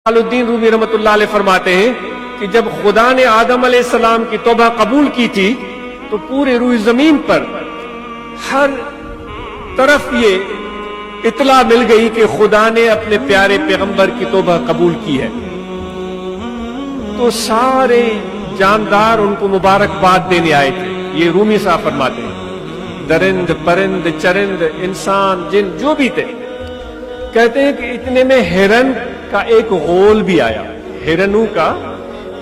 जलालुद्दीन रूमी रहमतुल्लाह अलैह फरमाते हैं कि जब खुदा ने आदम अलैहिस्सलाम की तौबा कबूल की थी तो पूरे रूह जमीन पर हर तरफ ये इतला मिल गई कि खुदा ने अपने प्यारे पैगंबर की तौबा कबूल की है। तो सारे जानदार उनको मुबारकबाद देने आए थे। ये रूमी साहब फरमाते हैं, दरिंद परिंद चरिंद इंसान जिन जो भी थे, कहते हैं कि इतने में हिरन का एक गोल भी आया, हिरनों का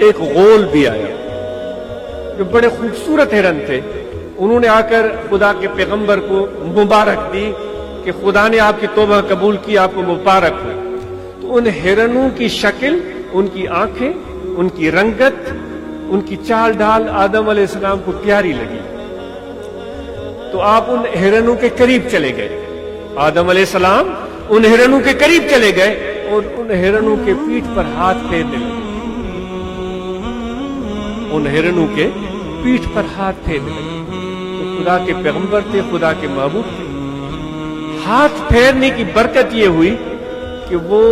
एक गोल भी आया जो बड़े खूबसूरत हिरन थे। उन्होंने आकर खुदा के पैगंबर को मुबारक दी कि खुदा ने आपकी तौबा कबूल की, आपको मुबारक हो। तो उन हिरनों की शक्ल, उनकी आंखें, उनकी रंगत, उनकी चाल ढाल आदम अलैहिस्सलाम को प्यारी लगी। तो आप उन हिरनों के करीब चले गए। आदम अलैहिस्सलाम उन हिरनों के करीब चले गए और उन हिरनों के पीठ पर हाथ फेरने लगे। उन हिरनों के पीठ पर हाथ फेरने लगे। तो खुदा के पैगंबर थे, खुदा के महबूब थे। हाथ फेरने की बरकत ये हुई कि वो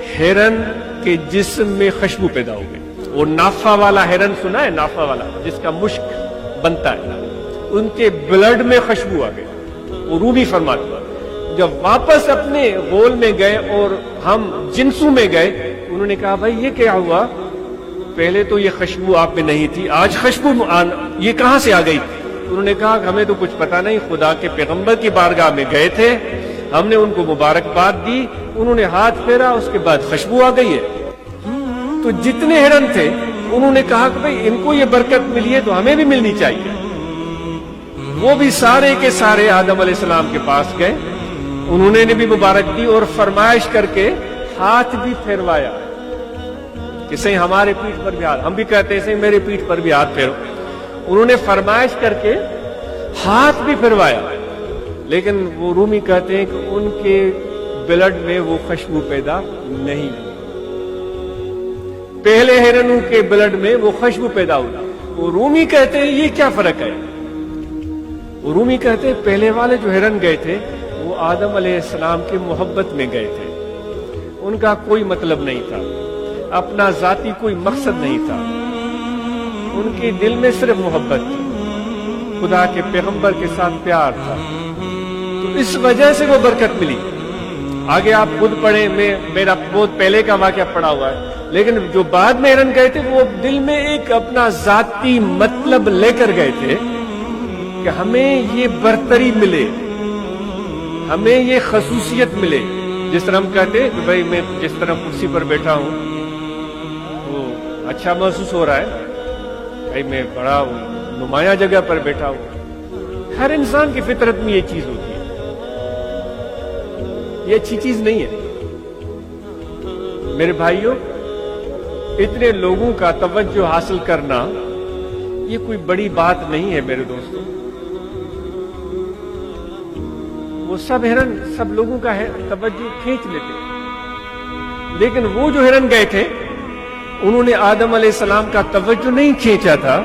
हिरन के जिस्म में खुशबू पैदा हो गई। वो नाफा वाला हिरन सुना है, नाफा वाला जिसका मुश्क बनता है, उनके ब्लड में खुशबू आ गई। वो रूबी फरमाता, जब वापस अपने गोल में गए और हम जिन्सू में गए, उन्होंने कहा भाई ये क्या हुआ, पहले तो ये खुशबू आप में नहीं थी, आज खुशबू ये कहां से आ गई। उन्होंने कहा हमें तो कुछ पता नहीं, खुदा के पैगंबर की बारगाह में गए थे, हमने उनको मुबारकबाद दी, उन्होंने हाथ फेरा, उसके बाद खुशबू आ गई है। तो जितने हिरन थे उन्होंने कहा कि भाई इनको ये बरकत मिली है तो हमें भी मिलनी चाहिए। वो भी सारे के सारे आदम अलैहिस्सलाम के पास गए, उन्होंने भी मुबारक दी और फरमाइश करके हाथ भी फेरवाया कि सही हमारे पीठ पर भी हाथ, हम भी कहते हैं सही मेरे पीठ पर भी हाथ फेरो। उन्होंने फरमाइश करके हाथ भी फिरवाया, लेकिन वो रूमी कहते हैं कि उनके ब्लड में वो खुशबू पैदा नहीं हुई। पहले हिरनों के ब्लड में वो खुशबू पैदा हुई। वो रूमी कहते हैं ये क्या फर्क है। वो रूमी कहते हैं पहले वाले जो हिरन गए थे वो आदम अलैहिस्सलाम की मोहब्बत में गए थे, उनका कोई मतलब नहीं था, अपना जाती कोई मकसद नहीं था, उनके दिल में सिर्फ मोहब्बत थी, खुदा के पैगंबर के साथ प्यार था। तो इस वजह से वो बरकत मिली। आगे आप खुद पढ़े, मेरा बहुत पहले का वाकया पड़ा हुआ है, लेकिन जो बाद में हिरन गए थे वो दिल में एक अपना जाती मतलब लेकर गए थे कि हमें ये बरतरी मिले, हमें ये खसूसियत मिले। जिस तरह हम कहते हैं कि भाई मैं जिस तरह कुर्सी पर बैठा हूं वो अच्छा महसूस हो रहा है, भाई मैं बड़ा नुमाया जगह पर बैठा हूं। हर इंसान की फितरत में ये चीज होती है, ये अच्छी चीज नहीं है। मेरे भाइयों, इतने लोगों का तवज्जो हासिल करना ये कोई बड़ी बात नहीं है मेरे दोस्तों। वो सब हिरन सब लोगों का तवज्जो खींच लेते, लेकिन वो जो हिरन गए थे उन्होंने आदम अलैहिस्सलाम का तवज्जो नहीं खींचा था,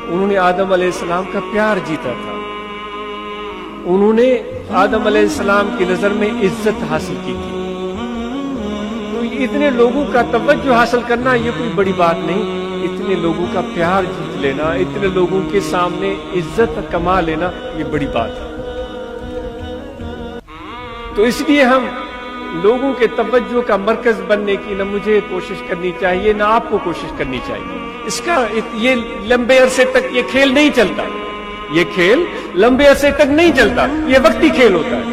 उन्होंने आदम अलैहिस्सलाम का प्यार जीता था। उन्होंने आदम अलैहिस्सलाम की नजर में इज्जत हासिल की थी। तो इतने लोगों का तवज्जो हासिल करना ये कोई बड़ी बात नहीं, इतने लोगों का प्यार जीत लेना, इतने लोगों के सामने इज्जत कमा लेना ये बड़ी बात है। तो इसलिए हम लोगों के तवज्जो का मरकज बनने की न मुझे कोशिश करनी चाहिए, न आपको कोशिश करनी चाहिए। इसका ये लंबे अरसे तक ये खेल नहीं चलता, ये खेल लंबे अरसे तक नहीं चलता, ये वक्ती खेल होता है।